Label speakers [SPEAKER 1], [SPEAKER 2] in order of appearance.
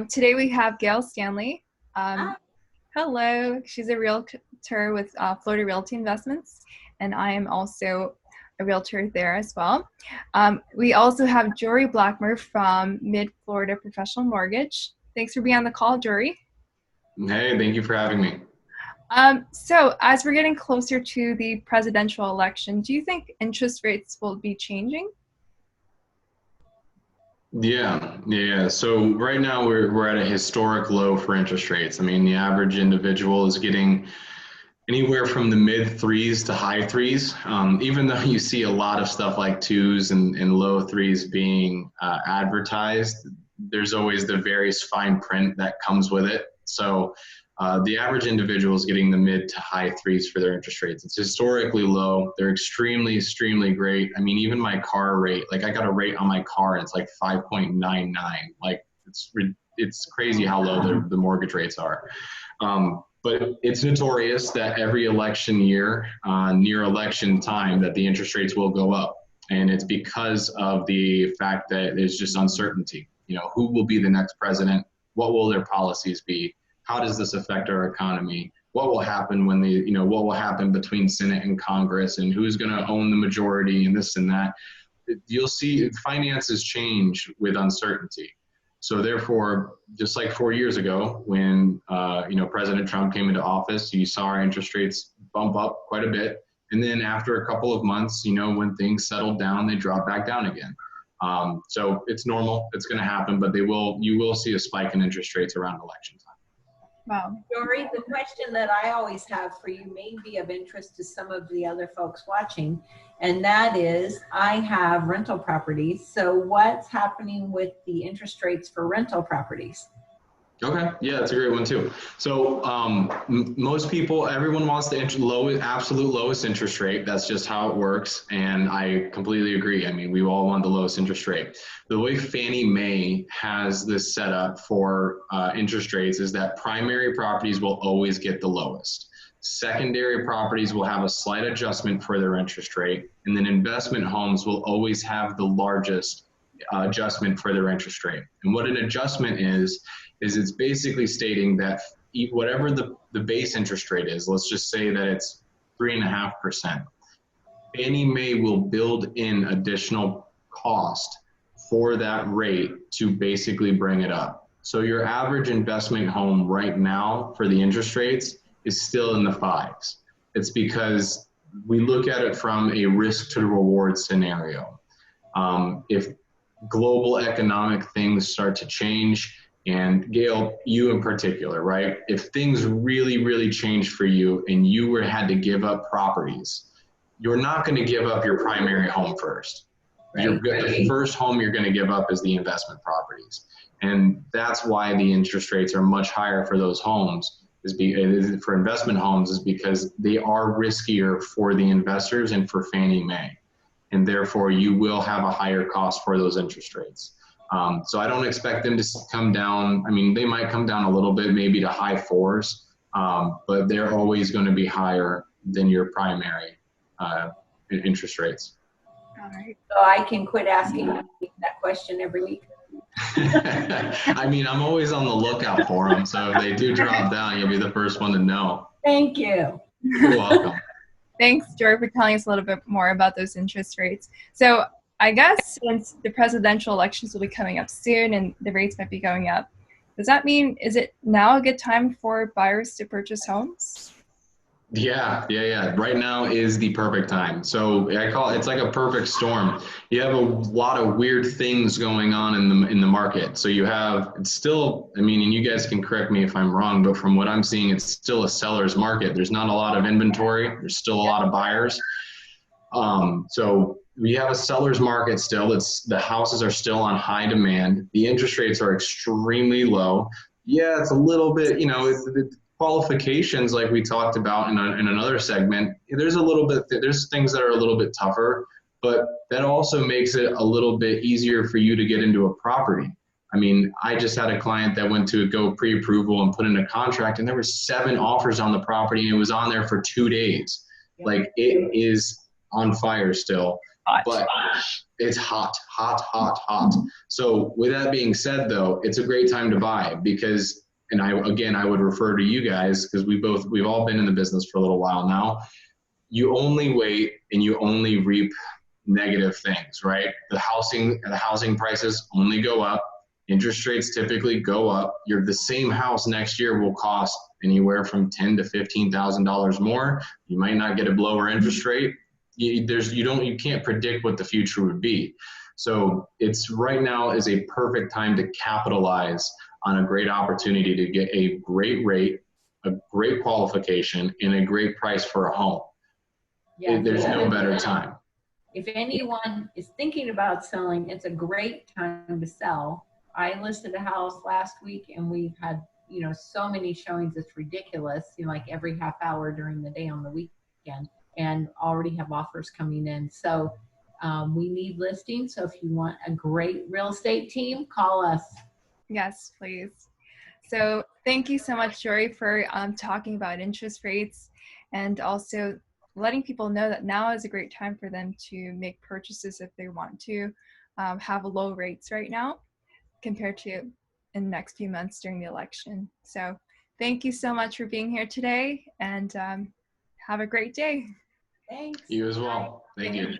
[SPEAKER 1] Today we have GAYLE Stanley.
[SPEAKER 2] Hi.
[SPEAKER 1] Hello, she's a realtor with Florida Realty Investments, and I am also a realtor there as well. We also have Jory Blackmer from Mid-Florida Professional Mortgage. Thanks for being on the call, Jory.
[SPEAKER 3] Hey, thank you for having me.
[SPEAKER 1] So as we're getting closer to the presidential election, do you think interest rates will be changing?
[SPEAKER 3] Yeah. So right now we're at a historic low for interest rates. I mean, the average individual is getting anywhere from the mid threes to high threes. Even though you see a lot of stuff like twos and low threes being advertised, there's always the various fine print that comes with it. So the average individual is getting the mid to high threes for their interest rates. It's historically low. They're extremely great. I mean, even my car rate, like I got a rate on my car, and it's like 5.99. Like it's crazy how low the mortgage rates are. But it's notorious that every election year, near election time, that the interest rates will go up. And it's because of the fact that there's just uncertainty. You know, who will be the next president? What will their policies be? How does this affect our economy? What will happen when what will happen between Senate and Congress, and who's going to own the majority and this and that? You'll see finances change with uncertainty. So therefore, just like 4 years ago when, President Trump came into office, you saw our interest rates bump up quite a bit. And then after a couple of months, when things settled down, they drop back down again. So it's normal, it's going to happen, but you will see a spike in interest rates around election time.
[SPEAKER 1] Wow.
[SPEAKER 2] Jory, the question that I always have for you may be of interest to some of the other folks watching, and that is, I have rental properties. So what's happening with the interest rates for rental properties?
[SPEAKER 3] Okay, yeah, that's a great one too. So most people, everyone wants the absolute lowest interest rate. That's just how it works, and I completely agree. I mean, we all want the lowest interest rate. The way Fannie Mae has this set up for interest rates is that primary properties will always get the lowest. Secondary properties will have a slight adjustment for their interest rate, and then investment homes will always have the largest adjustment for their interest rate. And what an adjustment is it's basically stating that whatever the base interest rate is, let's just say that it's 3.5%, Fannie Mae will build in additional cost for that rate to basically bring it up. So your average investment home right now for the interest rates is still in the fives. It's because we look at it from a risk to reward scenario. If global economic things start to change, and GAYLE, you in particular, right? If things really change for you and you had to give up properties, you're not going to give up your primary home first. Right. The first home you're going to give up is the investment properties. And that's why the interest rates are much higher for those homes, for investment homes, is because they are riskier for the investors and for Fannie Mae. And therefore you will have a higher cost for those interest rates. So I don't expect them to come down. I mean, they might come down a little bit, maybe to high fours, but they're always going to be higher than your primary interest rates.
[SPEAKER 2] All right. So I can quit asking that question every week.
[SPEAKER 3] I mean, I'm always on the lookout for them. So if they do drop down, you'll be the first one to know.
[SPEAKER 2] Thank you.
[SPEAKER 3] You're welcome.
[SPEAKER 1] Thanks, Jory, for telling us a little bit more about those interest rates. So I guess since the presidential elections will be coming up soon and the rates might be going up, does that mean, is it now a good time for buyers to purchase homes?
[SPEAKER 3] Yeah. Right now is the perfect time. So it's like a perfect storm. You have a lot of weird things going on in the market. So it's still, I mean, and you guys can correct me if I'm wrong, but from what I'm seeing, it's still a seller's market. There's not a lot of inventory. There's still a lot of buyers. So we have a seller's market still. The houses are still on high demand. The interest rates are extremely low. Yeah, it's a little bit, the qualifications like we talked about in another segment, there's things that are a little bit tougher, but that also makes it a little bit easier for you to get into a property. I mean, I just had a client that went to go pre-approval and put in a contract, and there were 7 offers on the property, and it was on there for 2 days. Like, it is on fire still.
[SPEAKER 1] hot.
[SPEAKER 3] but it's hot, hot, hot, hot. So with that being said, though, it's a great time to buy because, and I would refer to you guys because we've all been in the business for a little while now. You only wait and you only reap negative things, right? The housing prices only go up. Interest rates typically go up. The same house next year will cost anywhere from $10,000 to $15,000 more. You might not get a lower interest rate. You can't predict what the future would be. So it's right now is a perfect time to capitalize on a great opportunity to get a great rate, a great qualification, and a great price for a home. There's no better time.
[SPEAKER 2] If anyone is thinking about selling, it's a great time to sell. I listed a house last week and we've had, so many showings. It's ridiculous, like every half hour during the day on the weekend, and already have offers coming in. So we need listings. So if you want a great real estate team, call us.
[SPEAKER 1] Yes, please. So thank you so much, Jory, for talking about interest rates and also letting people know that now is a great time for them to make purchases if they want to have low rates right now compared to in the next few months during the election. So thank you so much for being here today, and have a great day.
[SPEAKER 2] Thanks.
[SPEAKER 3] You as well. Thank you.